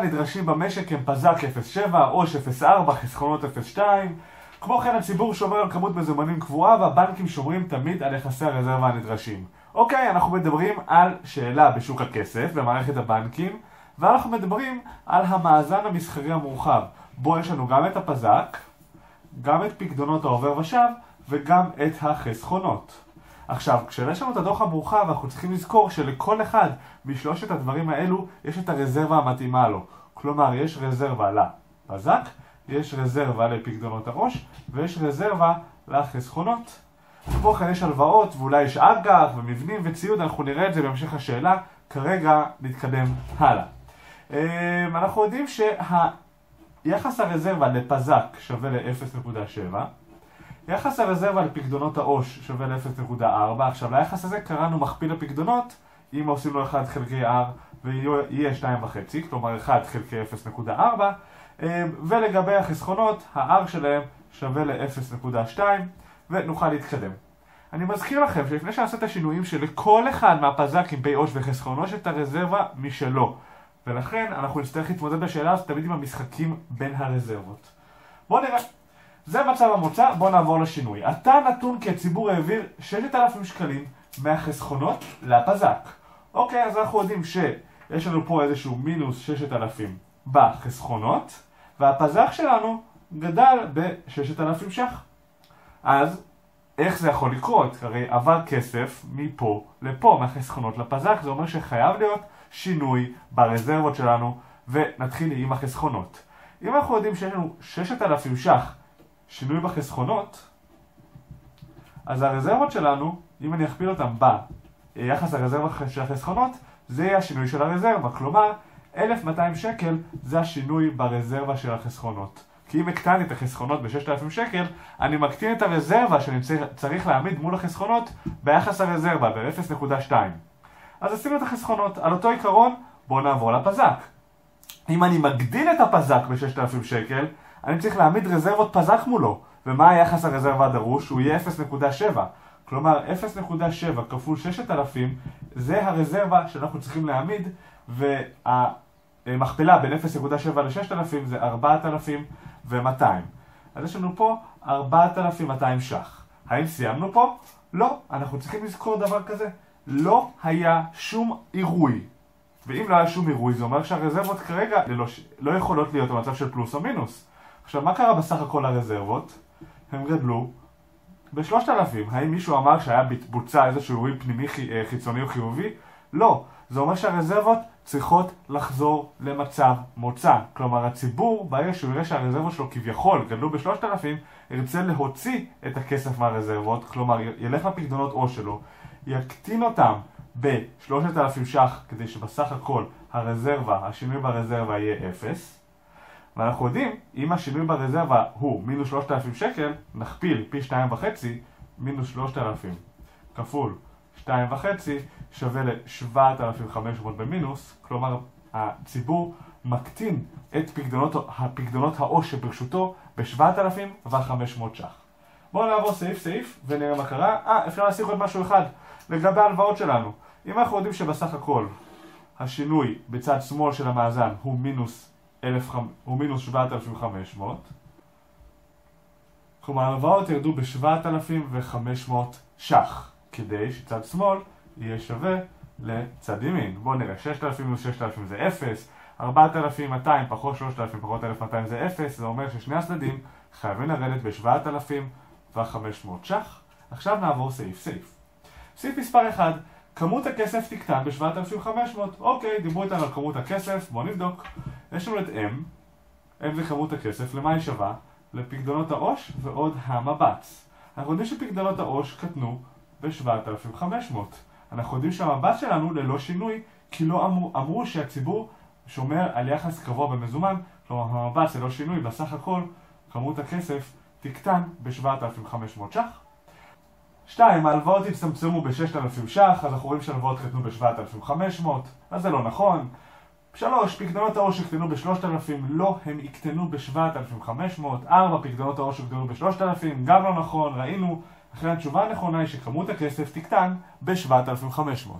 הנדרשים במשק הם פזק 0.7, עו"ש 0.4, חסכונות 0.2. כמו כן הציבור שומר על כמות מזומנים קבועה והבנקים שומרים תמיד על יחסי הרזרבה הנדרשים. אוקיי, אנחנו מדברים על שאלה בשוק הכסף במערכת הבנקים, ואנחנו מדברים על המאזן המסחרי המורחב, בו יש לנו גם את הפזק, גם את פקדונות העובר ושב וגם את החסכונות. עכשיו, כשיש לנו את הדוח המורחב, אנחנו צריכים לזכור שלכל אחד משלושת הדברים האלו יש את הרזרבה המתאימה לו. כלומר, יש רזרבה לפזק, יש רזרבה לפקדונות העו"ש, ויש רזרבה לחסכונות. כמו כן יש הלוואות, ואולי יש אג"ח ומבנים וציוד, אנחנו נראה את זה בהמשך השאלה. כרגע נתקדם הלאה. אנחנו יודעים שיחס הרזרבה לפזק שווה ל-0.7, יחס הרזרבה לפקדונות העו"ש שווה ל-0.4. עכשיו ליחס הזה קראנו מכפיל הפקדונות, אם עושים לו 1 חלקי R ויהיה 2.5, כלומר 1 חלקי 0.4, ולגבי החסכונות, ה-R שלהם שווה ל-0.2, ונוכל להתקדם. אני מזכיר לכם שלפני שנעשה את השינויים שלכל אחד מהפזקים פי עו"ש וחסכונות יש את הרזרבה משלו, ולכן אנחנו נצטרך להתמודד בשאלה הזאת תמיד עם המשחקים בין הרזרבות. בואו נראה. זה מצב המוצא, בואו נעבור לשינוי. אתה נתון כי הציבור העביר 6,000 שקלים מהחסכונות לפזק. אוקיי, אז אנחנו יודעים שיש לנו פה איזשהו מינוס 6,000 בחסכונות, והפזק שלנו גדל ב-6,000 ש"ח. אז איך זה יכול לקרות? הרי עבר כסף מפה לפה, מהחסכונות לפזק, זה אומר שחייב להיות שינוי ברזרבות שלנו, ונתחיל עם החסכונות. אם אנחנו יודעים שיש לנו 6,000 ש"ח שינוי בחסכונות, אז הרזרבות שלנו, אם אני אכפיל אותם ביחס הרזרבה של החסכונות, זה יהיה השינוי של הרזרבה. כלומר, 1,200 שקל זה השינוי ברזרבה של החסכונות. כי אם הקטנתי את החסכונות ב-6,000 שקל, אני מקטין את הרזרבה שאני צריך להעמיד מול החסכונות ביחס הרזרבה, ב-0.2. אז עשינו את החסכונות. על אותו עיקרון, בואו נעבור לפזק. אם אני מגדיל את הפזק ב-6,000 שקל, אני צריך להעמיד רזרבות פזק מולו. ומה היחס הרזרבה הדרוש? הוא יהיה 0.7. כלומר, 0.7 כפול 6,000 זה הרזרבה שאנחנו צריכים להעמיד, והמכפלה בין 0.7 ל-6,000 זה 4,200. אז יש לנו פה 4,200 ש"ח. האם סיימנו פה? לא. אנחנו צריכים לזכור דבר כזה. לא היה שום עירוי. ואם לא היה שום עירוי, זה אומר שהרזרבות כרגע לא יכולות להיות במצב של פלוס או מינוס. עכשיו, מה קרה בסך הכל הרזרבות? הם גדלו ב-3,000. האם מישהו אמר שהיה בוצע איזשהו עירוי פנימי חיצוני או חיובי? לא. זה אומר שהרזרבות צריכות לחזור למצב מוצא. כלומר, הציבור, ברגע שהוא יראה שהרזרבות שלו כביכול גדלו ב-3,000, ירצה להוציא את הכסף מהרזרבות, כלומר, ילך לפקדונות עו"ש שלו, יקטין אותם ב-3,000 ש"ח, כדי שבסך הכל הרזרבה, השינוי ברזרבה יהיה 0. ואנחנו יודעים, אם השינוי ברזרבה הוא מינוס 3,000 שקל, נכפיל פי 2.5, מינוס 3,000 כפול 2.5 שווה ל-7,500 במינוס. כלומר, הציבור מקטין את פקדונות העו"ש שברשותו ב-7,500 ש"ח. בואו נעבור סעיף סעיף ונראה מה קרה. אפשר להסיך עוד משהו אחד לגבי ההלוואות שלנו. אם אנחנו יודעים שבסך הכל השינוי בצד שמאל של המאזן הוא מינוס 7,500, כלומר ההלוואות ירדו ב-7,500 ש"ח, כדי שצד שמאל יהיה שווה לצד ימין. בואו נראה, 6,000 מינוס 6,000 זה 0, 4,200 פחות 3,000 פחות 1,200 זה 0, זה אומר ששני הצדדים חייבים לרדת ב-7,500 ש"ח. עכשיו נעבור סעיף סעיף. סעיף מספר 1, כמות הכסף תקטן ב-7,500. אוקיי, דיברו איתנו על כמות הכסף, בואו נבדוק. יש לנו את M זה כמות הכסף, למה היא שווה? לפקדונות העו"ש ועוד המבץ. אנחנו יודעים שפקדונות העו"ש קטנו ב-7,500. אנחנו יודעים שהמבץ שלנו ללא שינוי, כי לא אמרו שהציבור שומר על יחס קבוע במזומן, כלומר המבץ ללא שינוי, בסך הכל כמות הכסף תקטן ב-7,500 ש"ח. 2. ההלוואות הצטמצמו ב-6,000 ש"ח, אז אנחנו רואים שההלוואות קטנו ב-7,500, אז זה לא נכון. 3. פקדונות העו"ש שקטנו ב-3,000, לא, הם יקטנו ב-7,500. 4. פקדונות העו"ש שקטנו ב-3,000, גם לא נכון, ראינו. לכן התשובה הנכונה היא שכמות הכסף תקטן ב-7,500.